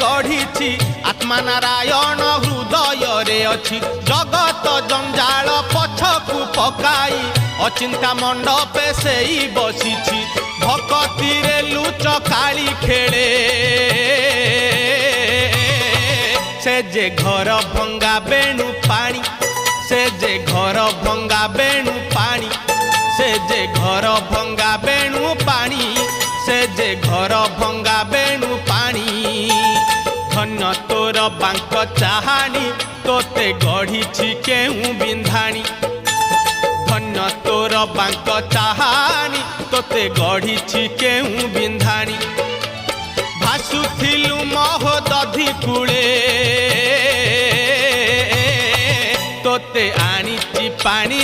गढ़ी आत्मा नारायण हृदय रे अच्छी जगत जंजाल पछकु पकाई अचिंता मंडपे से बसी भक्ति रे लुच काली खेले से जे घर भंगा बेणु पानी से जे घर भंगा बेणु पानी से जे घर भंगा बेणु पानी से जे घर भंगा बेणु पानी धन्य तोर बांक चाहानी तोते गढ़ी केहू बिंधाणी धन्य तोर बांक चाहानी तोते गढ़ी केहू बिंधाणी भासुथिलु महोदधि कूले तोते आनी पानी